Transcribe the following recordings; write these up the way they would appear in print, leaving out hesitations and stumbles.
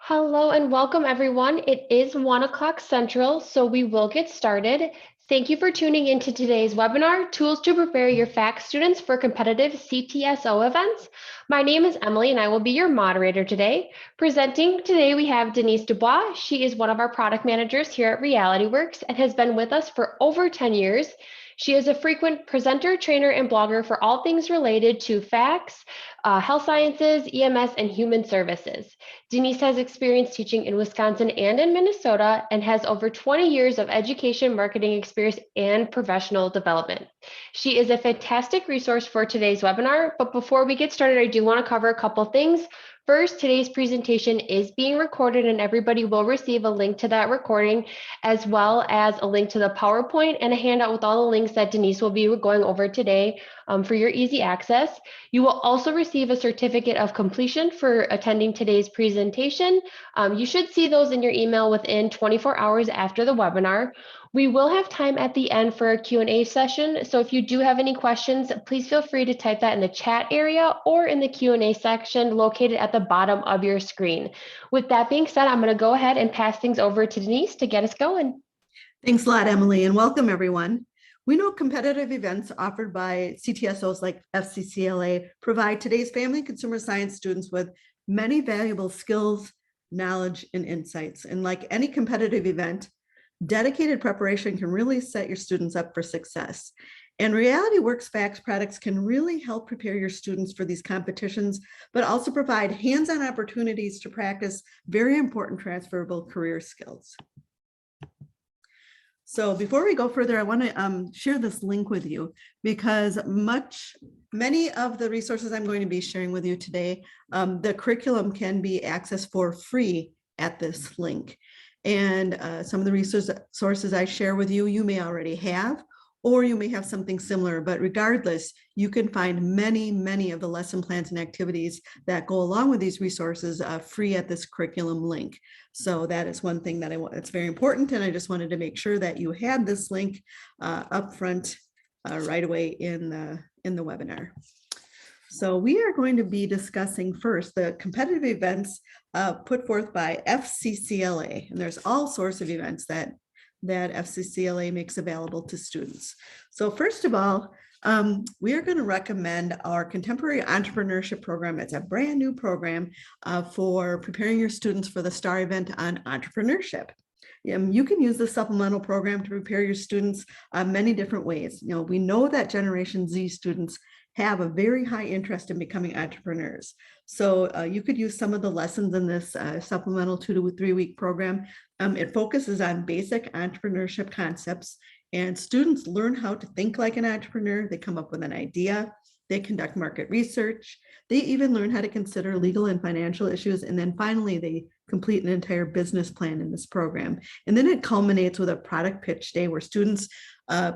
Hello and welcome everyone. It is 1 o'clock Central, so we will get started. Thank you for tuning into today's webinar, Tools to Prepare Your FACS Students for Competitive CTSO Events. My name is Emily and I will be your moderator today. Presenting today we have Denise DuBois. She is one of our product managers here at Realityworks and has been with us for over 10 years. She is a frequent presenter, trainer, and blogger for all things related to FACS, health sciences, EMS, and human services. Denise has experience teaching in Wisconsin and in Minnesota and has over 20 years of education, marketing experience, and professional development. She is a fantastic resource for today's webinar, but before we get started, I do want to cover a couple things. First, today's presentation is being recorded and everybody will receive a link to that recording, as well as a link to the PowerPoint and a handout with all the links that Denise will be going over today for your easy access. You will also receive a certificate of completion for attending today's presentation. You should see those in your email within 24 hours after the webinar. We will have time at the end for a Q&A session, so if you do have any questions, please feel free to type that in the chat area or in the Q&A section located at the bottom of your screen. With that being said, I'm going to go ahead and pass things over to Denise to get us going. Thanks a lot, Emily, and welcome everyone. We know competitive events offered by CTSOs like FCCLA provide today's family and consumer science students with many valuable skills, knowledge, and insights. And like any competitive event, dedicated preparation can really set your students up for success. And Realityworks FACS products can really help prepare your students for these competitions, but also provide hands-on opportunities to practice very important transferable career skills. So before we go further, I want to share this link with you because many of the resources I'm going to be sharing with you today, the curriculum can be accessed for free at this link. And some of the resources I share with you, you may already have, or you may have something similar, but regardless, you can find many of the lesson plans and activities that go along with these resources free at this curriculum link. So that is one thing that it's very important, and I just wanted to make sure that you had this link up front right away in the webinar. So we are going to be discussing first the competitive events put forth by FCCLA, and there's all sorts of events that FCCLA makes available to students. So first of all, we are going to recommend our Contemporary Entrepreneurship program. It's a brand new program for preparing your students for the STAR event on entrepreneurship. You can use the supplemental program to prepare your students many different ways. We know that Generation Z students have a very high interest in becoming entrepreneurs. So you could use some of the lessons in this supplemental 2 to 3 week program. It focuses on basic entrepreneurship concepts, and students learn how to think like an entrepreneur. They come up with an idea, they conduct market research, they even learn how to consider legal and financial issues, and then finally they complete an entire business plan in this program. And then it culminates with a product pitch day where students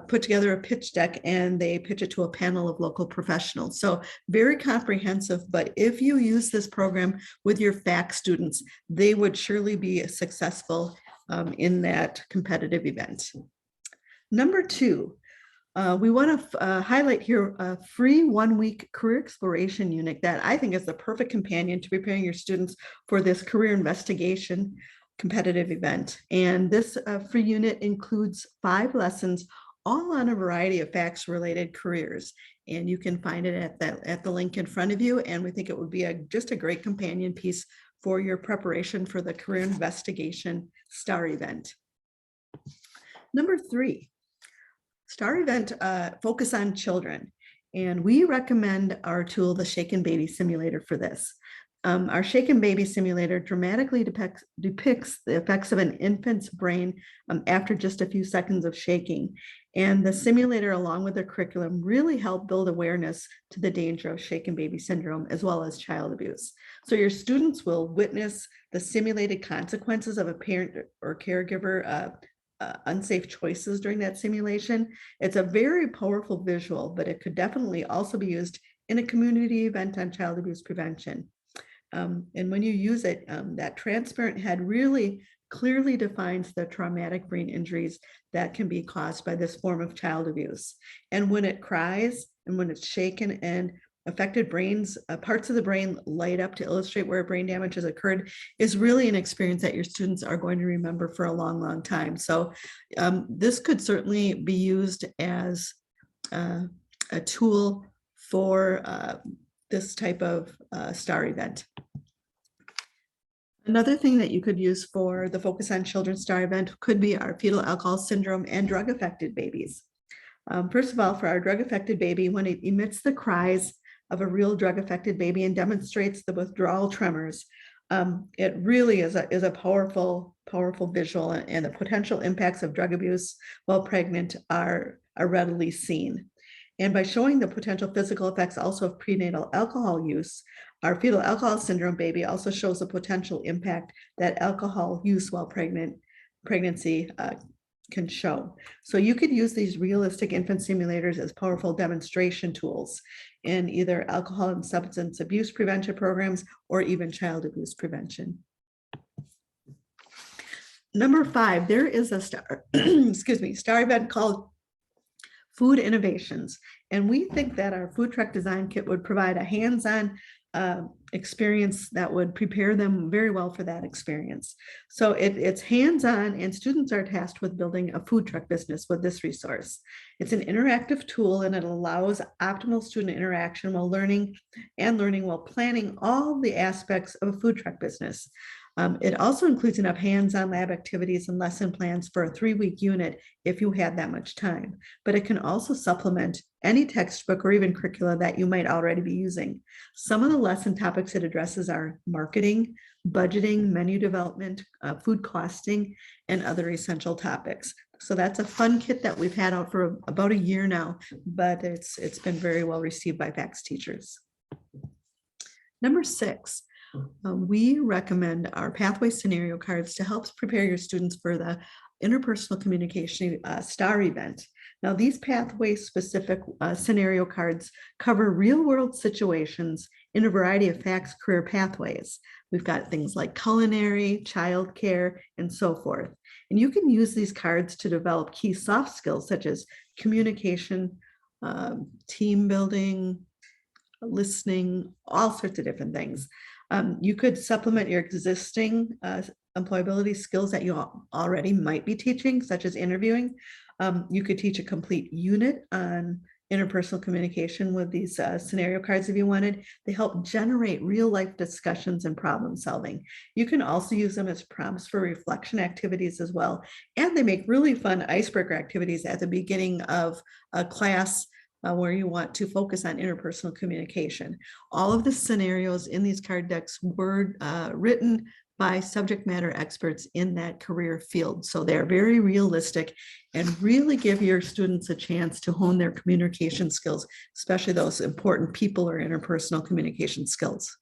put together a pitch deck and they pitch it to a panel of local professionals. So very comprehensive, but if you use this program with your FACS students, they would surely be successful in that competitive event. Number 2, we want to highlight here a free 1-week career exploration unit that I think is the perfect companion to preparing your students for this career investigation competitive event. And this free unit includes 5 lessons, all on a variety of FACS related careers. And you can find it at the link in front of you. And we think it would be just a great companion piece for your preparation for the career investigation STAR event. Number 3. STAR event focus on children, and we recommend our tool, the Shaken Baby Simulator, for this. Our Shaken Baby Simulator dramatically depicts the effects of an infant's brain after just a few seconds of shaking. And the simulator, along with the curriculum, really help build awareness to the danger of shaken baby syndrome, as well as child abuse. So your students will witness the simulated consequences of a parent or caregiver unsafe choices during that simulation. It's a very powerful visual, but it could definitely also be used in a community event on child abuse prevention. And when you use it, that transparent head really clearly defines the traumatic brain injuries that can be caused by this form of child abuse. And when it cries and when it's shaken and affected brains, parts of the brain light up to illustrate where brain damage has occurred is really an experience that your students are going to remember for a long, long time. So this could certainly be used as a tool for this type of STAR event. Another thing that you could use for the Focus on Children STAR event could be our fetal alcohol syndrome and drug-affected babies. First of all, for our drug-affected baby, when it emits the cries of a real drug-affected baby and demonstrates the withdrawal tremors, it really is a powerful visual, and the potential impacts of drug abuse while pregnant are readily seen. And by showing the potential physical effects also of prenatal alcohol use, our fetal alcohol syndrome baby also shows a potential impact that alcohol use while pregnancy can show. So you could use these realistic infant simulators as powerful demonstration tools in either alcohol and substance abuse prevention programs or even child abuse prevention. Number 5, there is a STAR, STAR event called Food Innovations. And we think that our food truck design kit would provide a hands-on experience that would prepare them very well for that experience. So it's hands-on, and students are tasked with building a food truck business with this resource. It's an interactive tool, and it allows optimal student interaction while learning while planning all the aspects of a food truck business. It also includes enough hands-on lab activities and lesson plans for a 3-week unit if you had that much time, but it can also supplement any textbook or even curricula that you might already be using. Some of the lesson topics it addresses are marketing, budgeting, menu development, food costing, and other essential topics. So that's a fun kit that we've had out for about a year now, but it's been very well received by FACS teachers. Number 6. We recommend our pathway scenario cards to help prepare your students for the Interpersonal Communication STAR event. Now, these pathway specific scenario cards cover real world situations in a variety of FACS career pathways. We've got things like culinary, childcare, and so forth. And you can use these cards to develop key soft skills such as communication, team building, listening, all sorts of different things. You could supplement your existing employability skills that you already might be teaching, such as interviewing. You could teach a complete unit on interpersonal communication with these scenario cards if you wanted. They help generate real life discussions and problem solving. You can also use them as prompts for reflection activities as well. And they make really fun icebreaker activities at the beginning of a class where you want to focus on interpersonal communication. All of the scenarios in these card decks were written by subject matter experts in that career field. So they're very realistic and really give your students a chance to hone their communication skills, especially those important people or interpersonal communication skills.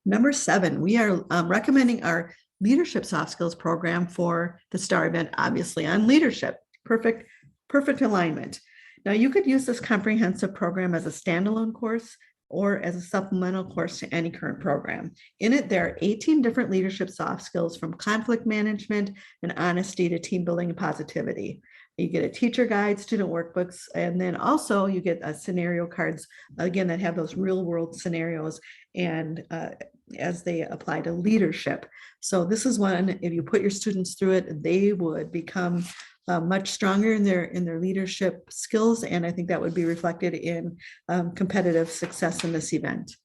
Number 7, we are recommending our Leadership Soft Skills program for the STAR event, obviously on leadership. Perfect alignment. Now, you could use this comprehensive program as a standalone course or as a supplemental course to any current program. In it, there are 18 different leadership soft skills, from conflict management and honesty to team building and positivity. You get a teacher guide, student workbooks, and then also you get scenario cards, again, that have those real world scenarios and as they apply to leadership. So this is one, if you put your students through it, they would become much stronger in their leadership skills, and I think that would be reflected in competitive success in this event.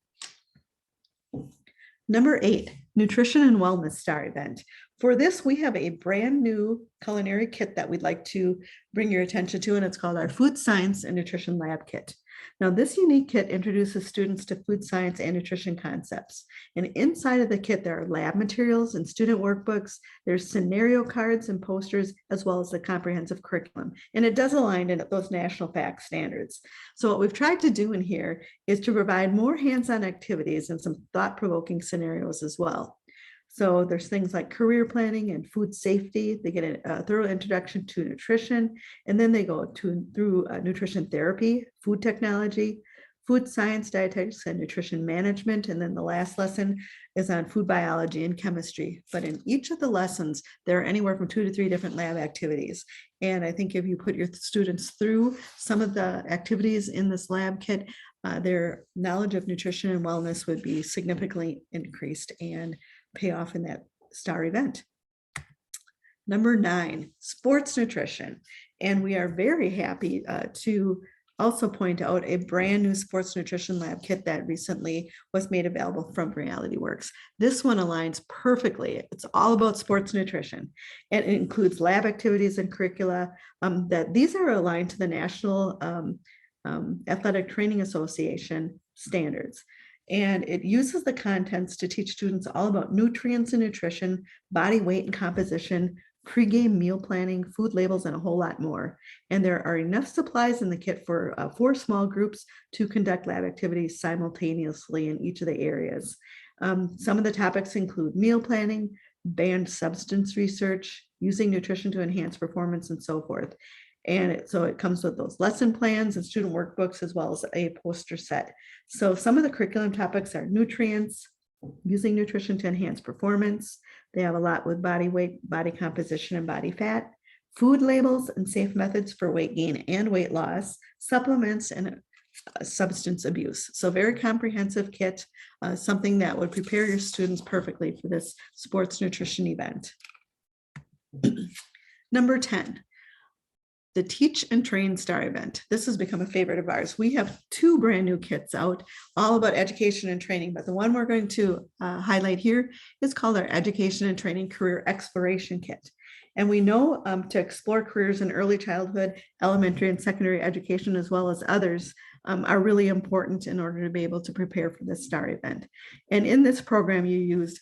Number 8, Nutrition and Wellness STAR event. For this, we have a brand new culinary kit that we'd like to bring your attention to, and it's called our Food Science and Nutrition Lab Kit. Now, this unique kit introduces students to food science and nutrition concepts. And inside of the kit, there are lab materials and student workbooks. There's scenario cards and posters, as well as the comprehensive curriculum. And it does align in those national FACS standards. So what we've tried to do in here is to provide more hands-on activities and some thought-provoking scenarios as well. So there's things like career planning and food safety. They get a thorough introduction to nutrition, and then they go through nutrition therapy, food technology, food science, dietetics, and nutrition management. And then the last lesson is on food biology and chemistry. But in each of the lessons, there are anywhere from 2 to 3 different lab activities. And I think if you put your students through some of the activities in this lab kit, their knowledge of nutrition and wellness would be significantly increased and pay off in that STAR event. Number 9, sports nutrition. And we are very happy to also point out a brand new sports nutrition lab kit that recently was made available from Realityworks. This one aligns perfectly. It's all about sports nutrition. And it includes lab activities and curricula that these are aligned to the National Athletic Training Association standards. And it uses the contents to teach students all about nutrients and nutrition, body weight and composition, pre-game meal planning, food labels, and a whole lot more. And there are enough supplies in the kit for 4 small groups to conduct lab activities simultaneously in each of the areas. Some of the topics include meal planning, banned substance research, using nutrition to enhance performance, and so forth. And so it comes with those lesson plans and student workbooks, as well as a poster set. So some of the curriculum topics are nutrients, using nutrition to enhance performance. They have a lot with body weight, body composition, and body fat, food labels and safe methods for weight gain and weight loss, supplements, and substance abuse. So very comprehensive kit, something that would prepare your students perfectly for this sports nutrition event. Number 10. The Teach and Train STAR event. This has become a favorite of ours. We have 2 brand new kits out, all about education and training, but the one we're going to highlight here is called our Education and Training Career Exploration Kit. And we know to explore careers in early childhood, elementary and secondary education, as well as others, are really important in order to be able to prepare for this STAR event. And in this program, you used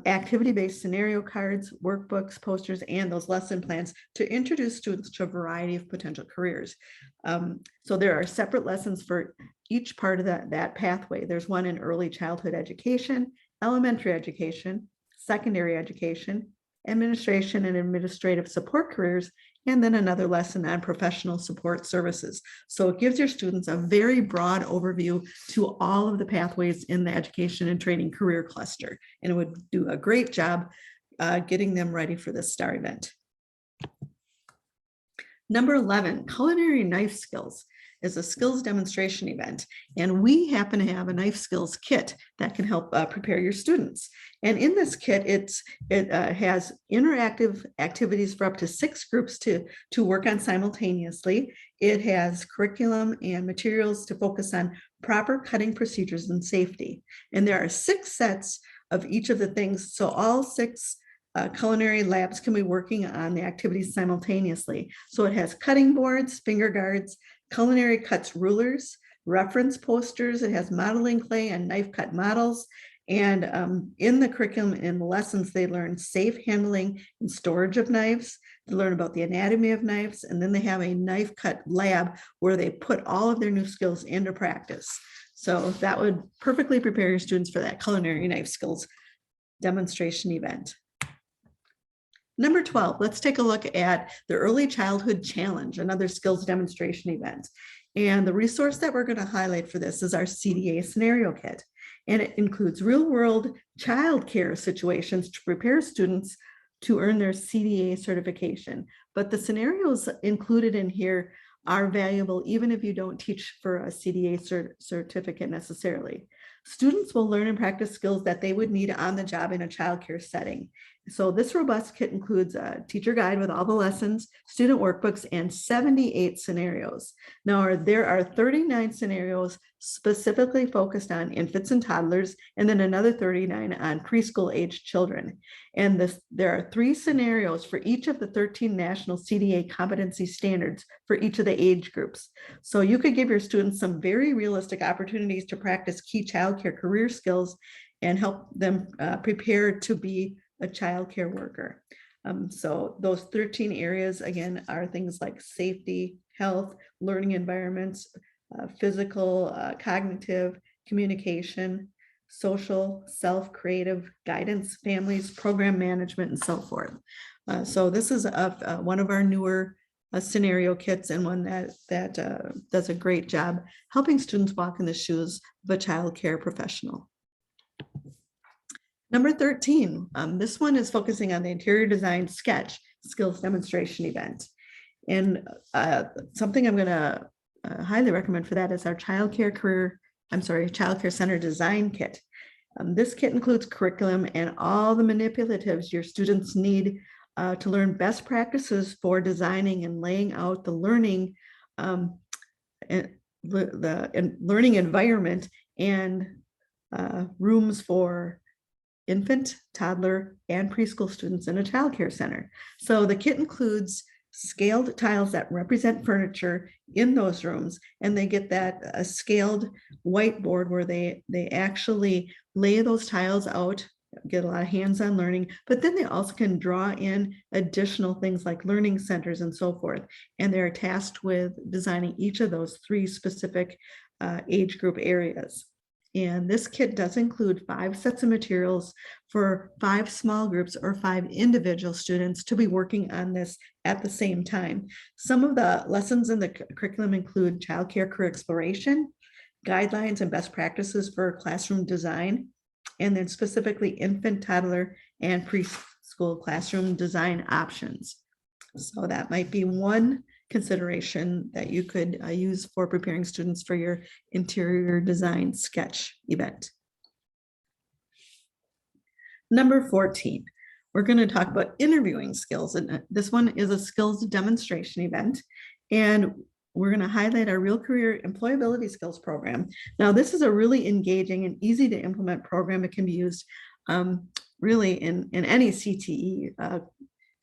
activity-based scenario cards, workbooks, posters, and those lesson plans to introduce students to a variety of potential careers. So there are separate lessons for each part of that pathway. There's one in early childhood education, elementary education, secondary education, administration and administrative support careers, and then another lesson on professional support services. So it gives your students a very broad overview to all of the pathways in the education and training career cluster, and it would do a great job getting them ready for this STAR event. Number 11, culinary knife skills is a skills demonstration event. And we happen to have a knife skills kit that can help prepare your students. And in this kit, it has interactive activities for up to 6 groups to work on simultaneously. It has curriculum and materials to focus on proper cutting procedures and safety. And there are 6 sets of each of the things. So all 6 culinary labs can be working on the activities simultaneously. So it has cutting boards, finger guards, culinary cuts rulers, reference posters. It has modeling clay and knife cut models. And in the curriculum and the lessons, they learn safe handling and storage of knives. They learn about the anatomy of knives. And then they have a knife cut lab where they put all of their new skills into practice. So that would perfectly prepare your students for that culinary knife skills demonstration event. Number 12, let's take a look at the Early Childhood Challenge, another skills demonstration event. And the resource that we're going to highlight for this is our CDA scenario kit. And it includes real-world childcare situations to prepare students to earn their CDA certification. But the scenarios included in here are valuable even if you don't teach for a CDA certificate necessarily. Students will learn and practice skills that they would need on the job in a childcare setting. So this robust kit includes a teacher guide with all the lessons, student workbooks, and 78 scenarios. Now, there are 39 scenarios specifically focused on infants and toddlers, and then another 39 on preschool-aged children. And there are 3 scenarios for each of the 13 national CDA competency standards for each of the age groups. So you could give your students some very realistic opportunities to practice key childcare career skills and help them prepare to be a childcare worker. So those 13 areas, again, are things like safety, health, learning environments, physical, cognitive, communication, social, self-creative, guidance, families, program management, and so forth. So this is one of our newer scenario kits, and one that does a great job helping students walk in the shoes of a child care professional. Number 13, this one is focusing on the interior design sketch skills demonstration event. And something I'm going to highly recommend for that is our child care center design kit. This kit includes curriculum and all the manipulatives your students need to learn best practices for designing and laying out the learning learning environment and rooms for infant, toddler, and preschool students in a child care center. So the kit includes scaled tiles that represent furniture in those rooms, and they get that scaled whiteboard where they actually lay those tiles out, get a lot of hands-on learning, but then they also can draw in additional things like learning centers and so forth. And they're tasked with designing each of those 3 specific age group areas. And this kit does include 5 sets of materials for 5 small groups or 5 individual students to be working on this at the same time. Some of the lessons in the curriculum include childcare career exploration, guidelines and best practices for classroom design, and then specifically infant, toddler, and preschool classroom design options. So that might be one consideration that you could use for preparing students for your interior design sketch event. Number 14, we're going to talk about interviewing skills. And this one is a skills demonstration event. And we're going to highlight our Real Career Employability Skills program. Now, this is a really engaging and easy to implement program. It can be used really in any CTE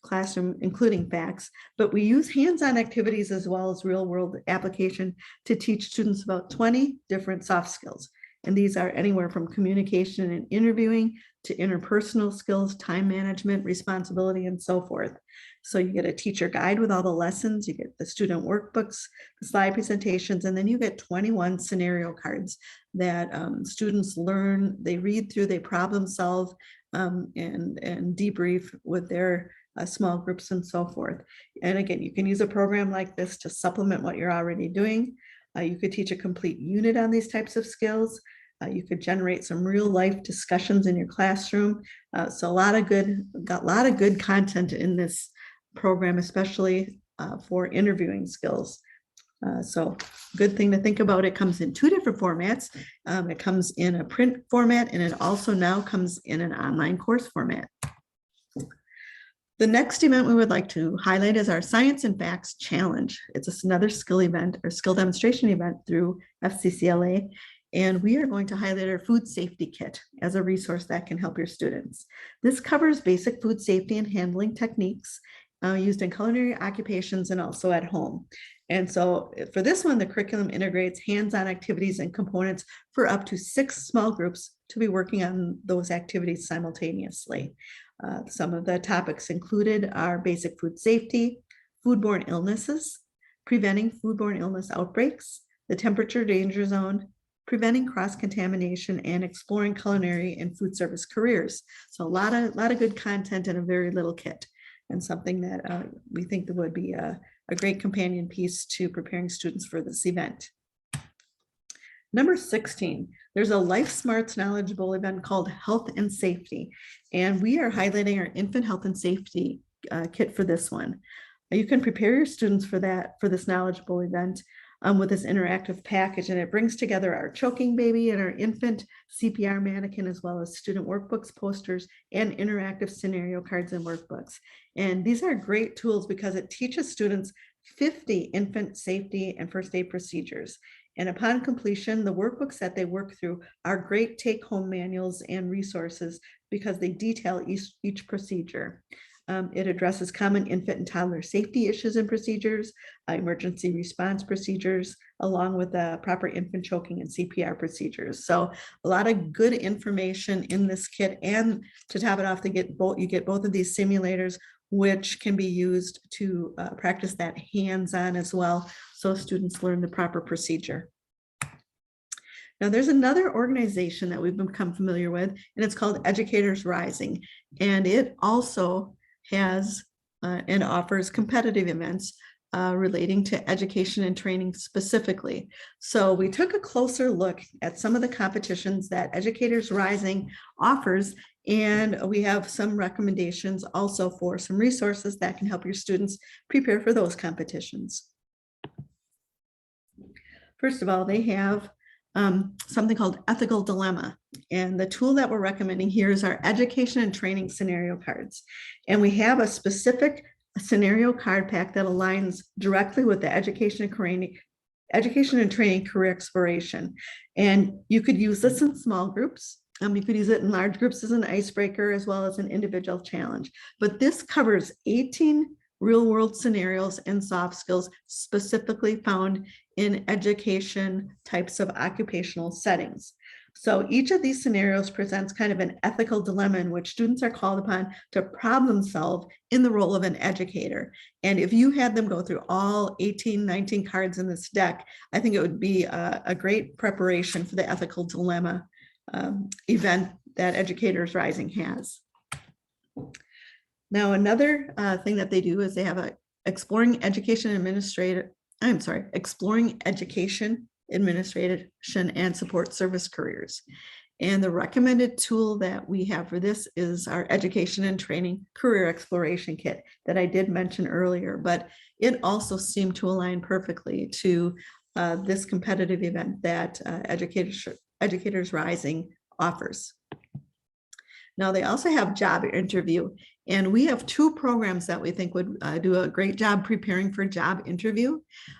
classroom, including FACS, but we use hands-on activities as well as real-world application to teach students about 20 different soft skills. And these are anywhere from communication and interviewing to interpersonal skills, time management, responsibility, and so forth. So you get a teacher guide with all the lessons, you get the student workbooks, the slide presentations, and then you get 21 scenario cards that students learn, they read through, they problem solve, and debrief with their small groups and so forth. And again, you can use a program like this to supplement what you're already doing. You could teach a complete unit on these types of skills. You could generate some real life discussions in your classroom. So a lot of good content in this program, especially for interviewing skills. So good thing to think about. It comes in 2 different formats. It comes in a print format, and it also now comes in an online course format. The next event we would like to highlight is our Science and Facts Challenge. It's another skill event or skill demonstration event through FCCLA. And we are going to highlight our food safety kit as a resource that can help your students. This covers basic food safety and handling techniques used in culinary occupations and also at home. And so for this one, the curriculum integrates hands-on activities and components for up to 6 small groups to be working on those activities simultaneously. Some of the topics included are basic food safety, foodborne illnesses, preventing foodborne illness outbreaks, the temperature danger zone, preventing cross-contamination, and exploring culinary and food service careers. So a lot of good content in a very little kit, and something that we think that would be a great companion piece to preparing students for this event. Number 16, there's a Life Smarts knowledgeable event called Health and Safety, and we are highlighting our infant health and safety kit for this one. You can prepare your students for this knowledgeable event with this interactive package, and it brings together our choking baby and our infant CPR mannequin, as well as student workbooks, posters, and interactive scenario cards and workbooks. And these are great tools because it teaches students 50 infant safety and first aid procedures. And upon completion, the workbooks that they work through are great take-home manuals and resources because they detail each procedure. It addresses common infant and toddler safety issues and procedures, emergency response procedures, along with the proper infant choking and CPR procedures. So a lot of good information in this kit, and to top it off, you get both of these simulators, which can be used to practice that hands-on as well, so students learn the proper procedure. Now, there's another organization that we've become familiar with, and it's called Educators Rising, and it also has and offers competitive events relating to education and training specifically. So we took a closer look at some of the competitions that Educators Rising offers, and we have some recommendations also for some resources that can help your students prepare for those competitions. First of all, they have something called Ethical Dilemma. And the tool that we're recommending here is our education and training scenario cards. And we have a specific scenario card pack that aligns directly with the education and training career exploration. And you could use this in small groups. You could use it in large groups as an icebreaker, as well as an individual challenge. But this covers 18 real-world scenarios and soft skills specifically found in education types of occupational settings. So each of these scenarios presents kind of an ethical dilemma in which students are called upon to problem solve in the role of an educator. And if you had them go through all 18, 19 cards in this deck, I think it would be a great preparation for the ethical dilemma event that Educators Rising has. Now, another thing that they do is they have a exploring education administration and support service careers. And the recommended tool that we have for this is our education and training career exploration kit that I did mention earlier, but it also seemed to align perfectly to this competitive event that Educators Rising offers. Now, they also have job interview, and we have two programs that we think would do a great job preparing for job interview.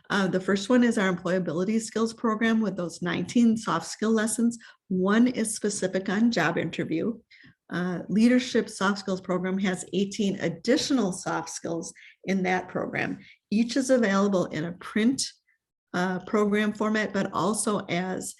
The first one is our employability skills program with those 19 soft skill lessons. One is specific on job interview. Leadership soft skills program has 18 additional soft skills in that program. Each is available in a print program format, but also as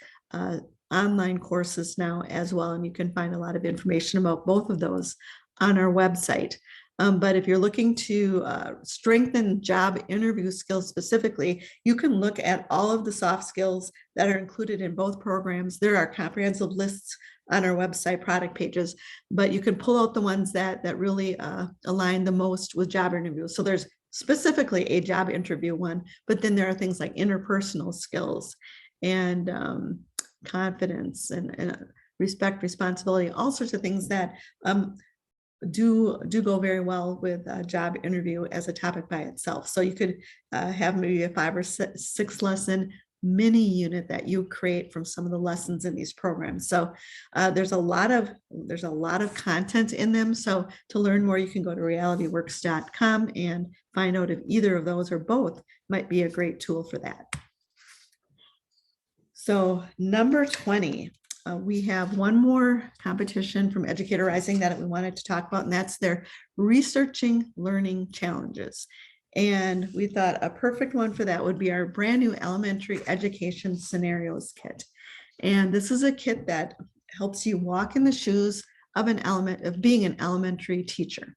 online courses now as well. And you can find a lot of information about both of those on our website. But if you're looking to strengthen job interview skills specifically, you can look at all of the soft skills that are included in both programs. There are comprehensive lists on our website product pages, but you can pull out the ones that really align the most with job interviews. So there's specifically a job interview one, but then there are things like interpersonal skills and confidence and respect, responsibility, all sorts of things that do go very well with a job interview as a topic by itself. So you could have maybe a 5 or 6 lesson mini unit that you create from some of the lessons in these programs. So there's a lot of content in them. So to learn more, you can go to realityworks.com and find out if either of those or both might be a great tool for that. So number 20, we have one more competition from Educator Rising that we wanted to talk about, and that's their Researching Learning Challenges. And we thought a perfect one for that would be our brand new Elementary Education Scenarios Kit. And this is a kit that helps you walk in the shoes of being an elementary teacher.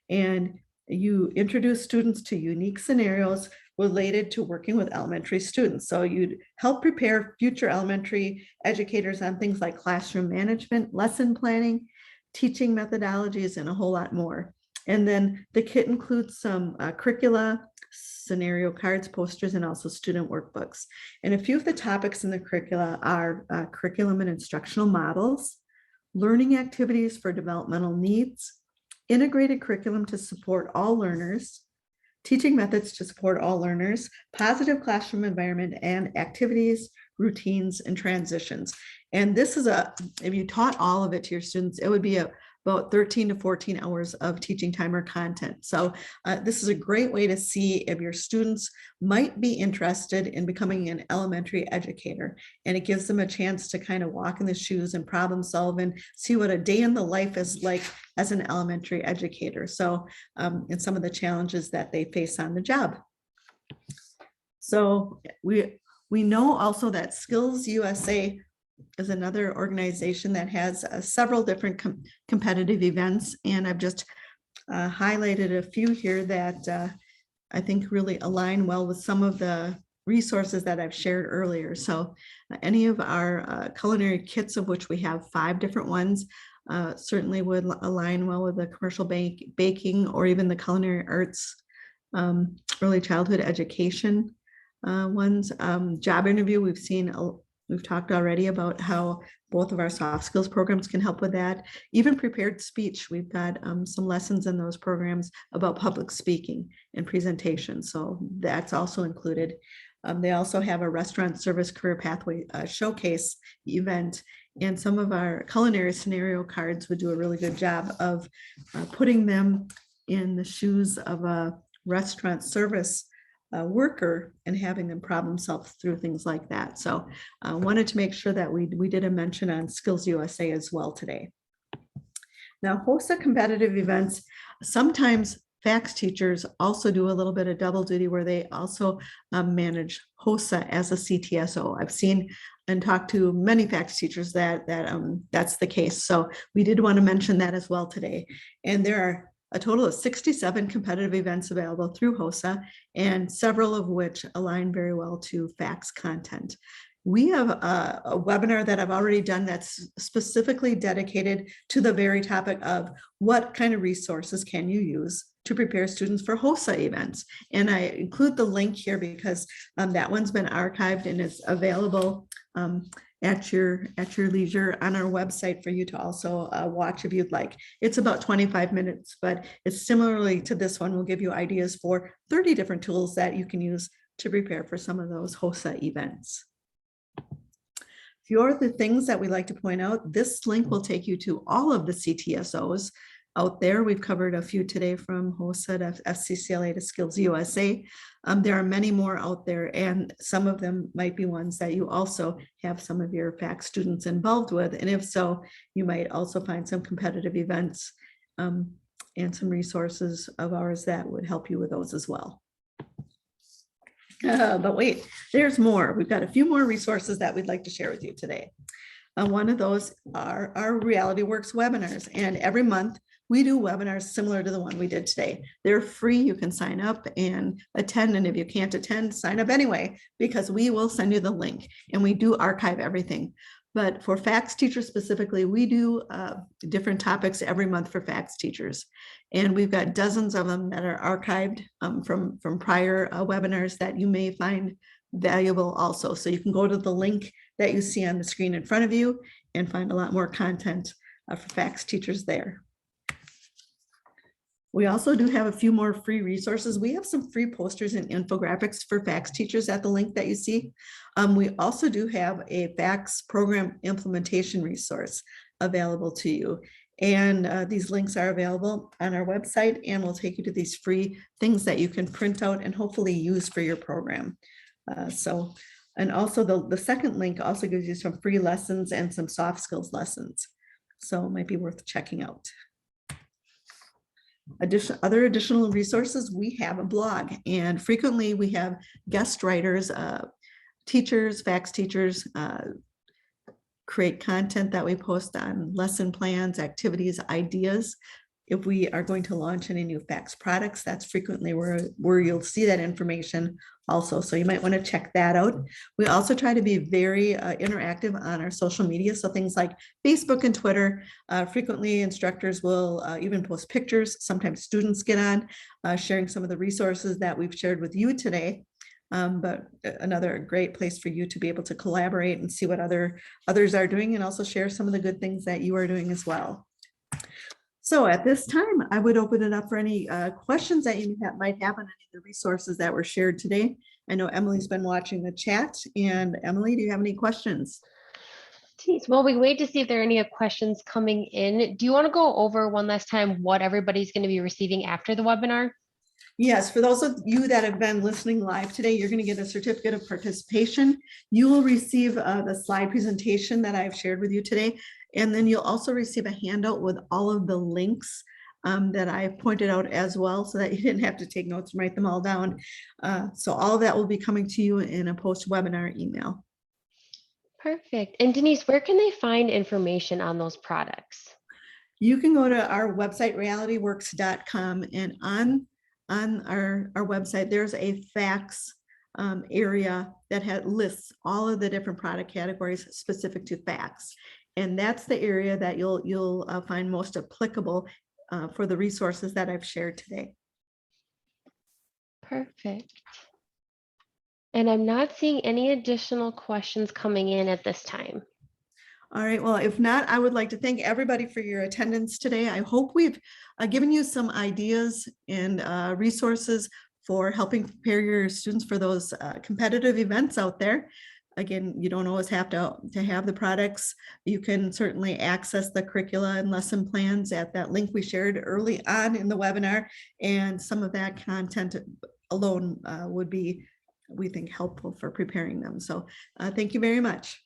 And you introduce students to unique scenarios related to working with elementary students. So you'd help prepare future elementary educators on things like classroom management, lesson planning, teaching methodologies, and a whole lot more. And then the kit includes some curricula, scenario cards, posters, and also student workbooks. And a few of the topics in the curricula are curriculum and instructional models, learning activities for developmental needs, integrated curriculum to support all learners, teaching methods to support all learners, positive classroom environment, and activities, routines, and transitions. And this is if you taught all of it to your students, it would be about 13 to 14 hours of teaching time or content. So this is a great way to see if your students might be interested in becoming an elementary educator. And it gives them a chance to kind of walk in the shoes and problem solve and see what a day in the life is like as an elementary educator. So and some of the challenges that they face on the job. So we know also that Skills USA is another organization that has several different competitive events. And I've just highlighted a few here that I think really align well with some of the resources that I've shared earlier. So any of our culinary kits, of which we have 5 different ones, certainly would align well with the commercial baking or even the culinary arts early childhood education ones, job interview. We've talked already about how both of our soft skills programs can help with that. Even prepared speech, we've got some lessons in those programs about public speaking and presentation. So that's also included. They also have a restaurant service career pathway showcase event, and some of our culinary scenario cards would do a really good job of putting them in the shoes of a restaurant service worker and having them problem solve through things like that. So I wanted to make sure that we did a mention on Skills USA as well today. Now, HOSA competitive events, sometimes FACS teachers also do a little bit of double duty where they also manage HOSA as a CTSO. I've seen and talked to many FACS teachers that's the case. So we did want to mention that as well today. And there are a total of 67 competitive events available through HOSA, and several of which align very well to FACS content. We have a webinar that I've already done that's specifically dedicated to the very topic of what kind of resources can you use to prepare students for HOSA events. And I include the link here because that one's been archived and it's available at your leisure on our website for you to also watch if you'd like. It's about 25 minutes, but it's similarly to this one. We'll give you ideas for 30 different tools that you can use to prepare for some of those HOSA events. A few other things that we like to point out, this link will take you to all of the CTSOs out there. We've covered a few today, from HOSA to FCCLA to Skills USA. There are many more out there, and some of them might be ones that you also have some of your FACS students involved with. And if so, you might also find some competitive events and some resources of ours that would help you with those as well. But wait, there's more. We've got a few more resources that we'd like to share with you today. One of those are our Realityworks webinars, and every month we do webinars similar to the one we did today. They're free. You can sign up and attend. And if you can't attend, sign up anyway, because we will send you the link, and we do archive everything. But for FACS teachers specifically, we do different topics every month for FACS teachers. And we've got dozens of them that are archived from prior webinars that you may find valuable also. So you can go to the link that you see on the screen in front of you and find a lot more content for FACS teachers there. We also do have a few more free resources. We have some free posters and infographics for FACS teachers at the link that you see. We also do have a FACS program implementation resource available to you. And these links are available on our website, and we'll take you to these free things that you can print out and hopefully use for your program. And also the second link also gives you some free lessons and some soft skills lessons. So it might be worth checking out. Other additional resources, we have a blog, and frequently we have guest writers, teachers, FACS teachers, create content that we post on lesson plans, activities, ideas. If we are going to launch any new FACS products, that's frequently where you'll see that information also. So you might want to check that out. We also try to be very interactive on our social media. So things like Facebook and Twitter. Frequently instructors will even post pictures. Sometimes students get on sharing some of the resources that we've shared with you today. But another great place for you to be able to collaborate and see what others are doing, and also share some of the good things that you are doing as well. So at this time, I would open it up for any questions that you might have on any of the resources that were shared today. I know Emily's been watching the chat. And Emily, do you have any questions? Well, we wait to see if there are any questions coming in. Do you want to go over one last time what everybody's going to be receiving after the webinar? Yes, for those of you that have been listening live today, you're going to get a certificate of participation. You will receive the slide presentation that I've shared with you today. And then you'll also receive a handout with all of the links that I've pointed out as well, so that you didn't have to take notes and write them all down. So all of that will be coming to you in a post-webinar email. Perfect. And Denise, where can they find information on those products? You can go to our website, realityworks.com, and on our website, there's a FACS area that lists all of the different product categories specific to FACS. And that's the area that you'll find most applicable for the resources that I've shared today. Perfect. And I'm not seeing any additional questions coming in at this time. All right, well, if not, I would like to thank everybody for your attendance today. I hope we've given you some ideas and resources for helping prepare your students for those competitive events out there. Again, you don't always have to have the products. You can certainly access the curricula and lesson plans at that link we shared early on in the webinar. And some of that content alone would be, we think, helpful for preparing them. So thank you very much.